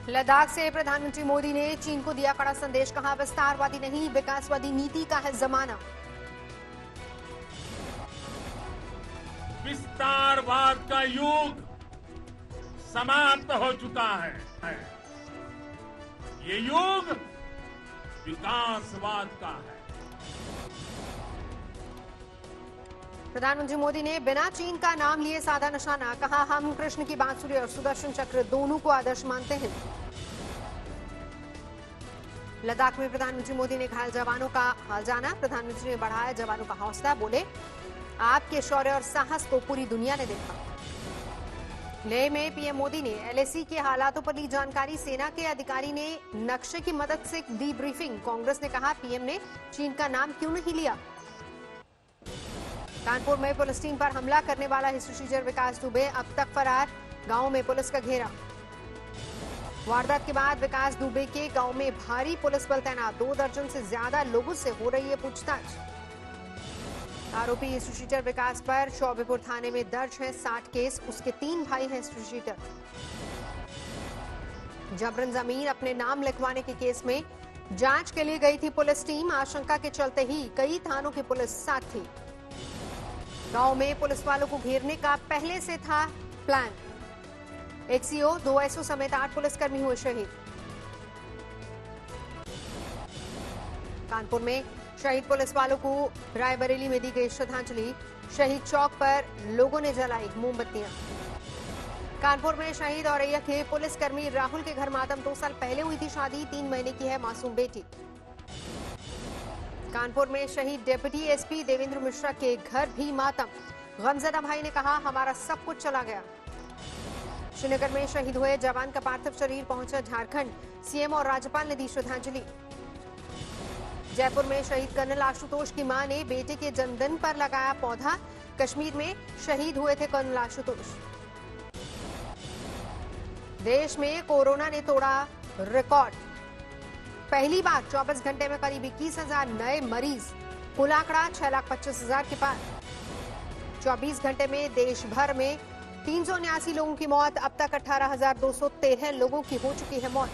लद्दाख से प्रधानमंत्री मोदी ने चीन को दिया कड़ा संदेश, कहा विस्तारवादी नहीं विकासवादी नीति का है जमाना। विस्तारवाद का युग समाप्त हो चुका है। ये युग विकासवाद का है। प्रधानमंत्री मोदी ने बिना चीन का नाम लिए साधा निशाना, कहा हम कृष्ण की बांसुरी और सुदर्शन चक्र दोनों को आदर्श मानते हैं। लद्दाख में प्रधानमंत्री मोदी ने घायल जवानों का हाल जाना, प्रधानमंत्री ने बढ़ाया जवानों का हौसला, बोले आपके शौर्य और साहस को पूरी दुनिया ने देखा। लेह में पीएम मोदी ने एलएसी के हालातों पर ली जानकारी, सेना के अधिकारी ने नक्शे की मदद से दी ब्रीफिंग, कांग्रेस ने कहा पीएम ने चीन का नाम क्यों नहीं लिया। कानपुर में पुलिस टीम पर हमला करने वाला हिस्ट्री टीचर विकास दुबे अब तक फरार, गांव में पुलिस का घेरा। वारदात के बाद विकास दुबे के गांव में भारी पुलिस बल तैनात, 2 दर्जन से ज्यादा लोगों से हो रही है पूछताछ। आरोपी हिस्ट्री टीचर विकास पर शोभेपुर थाने में दर्ज है 60 केस, उसके 3 भाई हैं हिस्ट्री टीचर। जबरन जमीन अपने नाम लिखवाने के केस में जांच के लिए गई थी पुलिस टीम, आशंका के चलते ही कई थानों की पुलिस साथ थी। गांव में पुलिस वालों को घेरने का पहले से था प्लान। एक सीओ 2 एसओ समेत 8 पुलिसकर्मी हुए शहीद। कानपुर में शहीद पुलिस वालों को रायबरेली में दी गई श्रद्धांजलि, शहीद चौक पर लोगों ने जलाई मोमबत्तियां। कानपुर में शहीद औरैया के पुलिसकर्मी राहुल के घर मातम, 2 साल पहले हुई थी शादी, 3 महीने की है मासूम बेटी। कानपुर में शहीद डिप्टी एसपी देवेंद्र मिश्रा के घर भी मातम, गमजदा भाई ने कहा हमारा सब कुछ चला गया। श्रीनगर में शहीद हुए जवान का पार्थिव शरीर पहुंचा झारखंड, सीएम और राज्यपाल ने दी श्रद्धांजलि। जयपुर में शहीद कर्नल आशुतोष की मां ने बेटे के जन्मदिन पर लगाया पौधा, कश्मीर में शहीद हुए थे कर्नल आशुतोष। देश में कोरोना ने तोड़ा रिकॉर्ड, पहली बार 24 घंटे में करीब 21,000 नए मरीज, कुल आंकड़ा 6,25,000 के पार। 24 घंटे में देश भर में 379 लोगों की मौत, अब तक 18,213 लोगों की हो चुकी है मौत।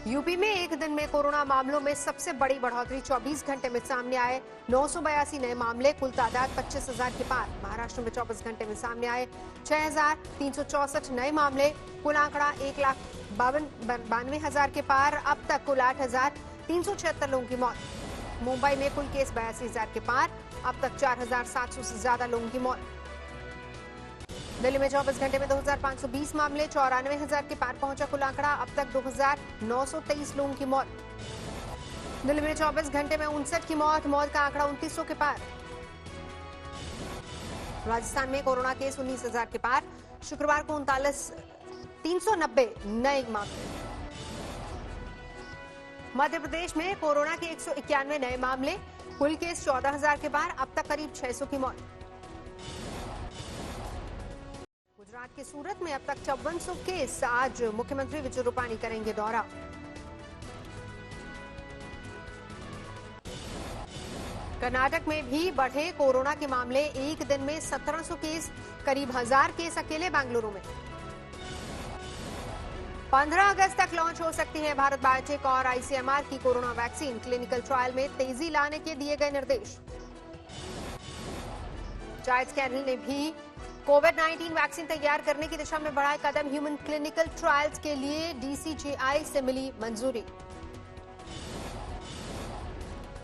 यूपी में एक दिन में कोरोना मामलों में सबसे बड़ी बढ़ोतरी, 24 घंटे में सामने आए 982 नए मामले, कुल तादाद 25,000 के पार। महाराष्ट्र में 24 घंटे में सामने आए 6,364 नए मामले, कुल आंकड़ा 1,92,000 के पार। अब तक कुल 8,376 लोगों की मौत। मुंबई में कुल केस 82,000 के पार, अब तक 4,700 से ज्यादा लोगों की मौत। दिल्ली में 24 घंटे में 2,520 मामले, 94,000 के पार पहुंचा कुल आंकड़ा, अब तक 2,923 लोगों की मौत। दिल्ली में 24 घंटे में 59 की मौत का आंकड़ा 2,900 के पार। राजस्थान में कोरोना केस 19,000 के पार, शुक्रवार को 390 नए मामले। मध्य प्रदेश में कोरोना के 191 नए मामले, कुल केस 14,000 के पार, अब तक करीब 600 की मौत। गुजरात के सूरत में अब तक 5400 केस, आज मुख्यमंत्री विजय रूपाणी करेंगे दौरा। कर्नाटक में भी बढ़े कोरोना के मामले, एक दिन में 1700 केस, करीब 1000 केस अकेले बेंगलुरु में। 15 अगस्त तक लॉन्च हो सकती है भारत बायोटेक और आईसीएमआर की कोरोना वैक्सीन, क्लिनिकल ट्रायल में तेजी लाने के दिए गए निर्देश। जायज कैडिल ने भी कोविड-19 वैक्सीन तैयार करने की दिशा में बढ़ाए कदम, ह्यूमन क्लिनिकल ट्रायल्स के लिए डीसीजीआई से मिली मंजूरी।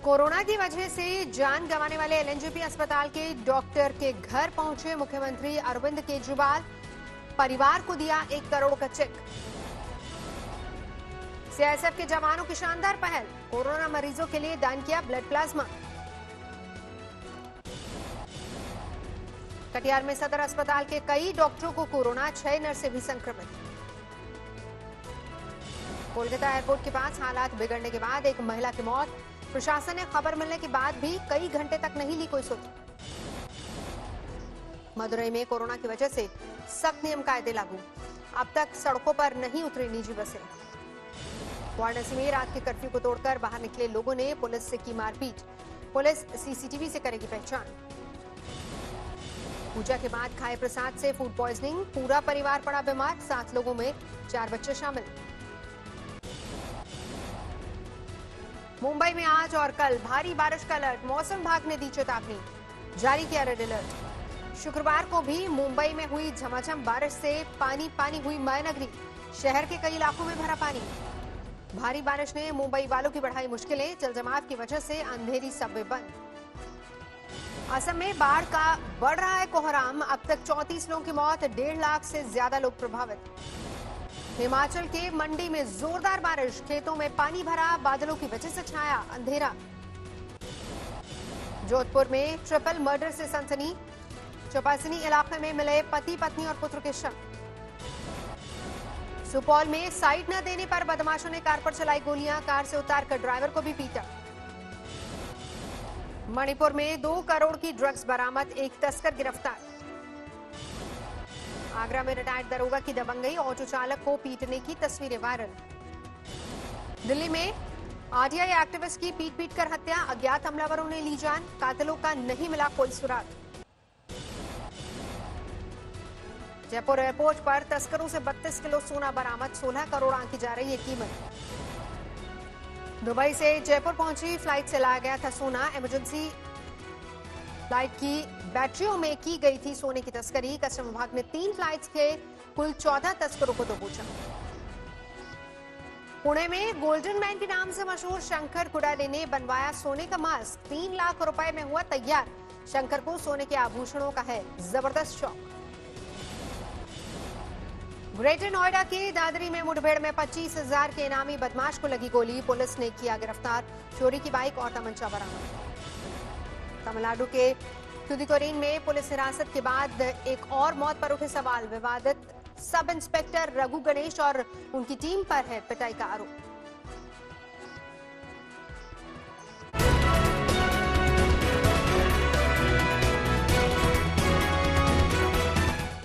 कोरोना की वजह से जान गंवाने वाले एलएनजेपी अस्पताल के डॉक्टर के घर पहुंचे मुख्यमंत्री अरविंद केजरीवाल, परिवार को दिया 1 करोड़ का चेक। सीआईएसएफ के जवानों की शानदार पहल, कोरोना मरीजों के लिए दान किया ब्लड प्लाज्मा। कटिहार में सदर अस्पताल के कई डॉक्टरों को कोरोना, 6 नर्सें भी संक्रमित। कोलकाता एयरपोर्ट के पास हालात बिगड़ने के बाद एक महिला की मौत, प्रशासन ने खबर मिलने के बाद भी कई घंटे तक नहीं ली कोई सुध। मदुरई में कोरोना की वजह से सख्त नियम कायदे लागू, अब तक सड़कों पर नहीं उतरी निजी बसें। वाराणसी में रात के कर्फ्यू को तोड़कर बाहर निकले लोगों ने पुलिस से की मारपीट, पुलिस सीसीटीवी से करेगी पहचान। पूजा के बाद खाए प्रसाद से फूड पॉइजनिंग, पूरा परिवार पड़ा बीमार, 7 लोगों में 4 बच्चे शामिल। मुंबई में आज और कल भारी बारिश का अलर्ट, मौसम विभाग ने दी चेतावनी, जारी किया रेड अलर्ट। शुक्रवार को भी मुंबई में हुई झमाझम बारिश से पानी पानी हुई मायानगरी, शहर के कई इलाकों में भरा पानी। भारी बारिश ने मुंबई वालों की बढ़ाई मुश्किलें, जलजमाव की वजह से अंधेरी सबवे बंद। असम में बाढ़ का बढ़ रहा है कोहराम, अब तक 34 लोगों की मौत, 1.5 लाख से ज्यादा लोग प्रभावित। हिमाचल के मंडी में जोरदार बारिश, खेतों में पानी भरा, बादलों की वजह से छाया अंधेरा। जोधपुर में ट्रिपल मर्डर से सनसनी, चौपासनी इलाके में मिले पति पत्नी और पुत्र के शव। सुपौल में साइड न देने पर बदमाशों ने कार पर चलाई गोलियां, कार से उतारकर ड्राइवर को भी पीटा। मणिपुर में 2 करोड़ की ड्रग्स बरामद, एक तस्कर गिरफ्तार। आगरा में रिटायर्ड दरोगा की दबंगई, ऑटो चालक को पीटने की तस्वीरें वायरल। दिल्ली में आरटीआई एक्टिविस्ट की पीट कर हत्या, अज्ञात हमलावरों ने ली जान, कातिलों का नहीं मिला कोई सुराग। जयपुर एयरपोर्ट पर तस्करों से 32 किलो सोना बरामद, 16 करोड़ आंकी जा रही है कीमत। दुबई से जयपुर पहुंची फ्लाइट से लाया गया था सोना, इमरजेंसी फ्लाइट की बैटरियों में की गई थी सोने की तस्करी। कस्टम विभाग ने 3 फ्लाइट्स के कुल 14 तस्करों को दबोचा। पुणे में गोल्डन मैन के नाम से मशहूर शंकर कुडारे ने बनवाया सोने का मास्क, 3 लाख रुपए में हुआ तैयार। शंकर को सोने के आभूषणों का है जबरदस्त शौक। ग्रेटर नोएडा के दादरी में मुठभेड़ में 25,000 के इनामी बदमाश को लगी गोली, पुलिस ने किया गिरफ्तार, चोरी की बाइक और तमंचा बरामद। तमिलनाडु के तुतिकोरिन में पुलिस हिरासत के बाद एक और मौत पर उठे सवाल, विवादित सब इंस्पेक्टर रघु गणेश और उनकी टीम पर है पिटाई का आरोप।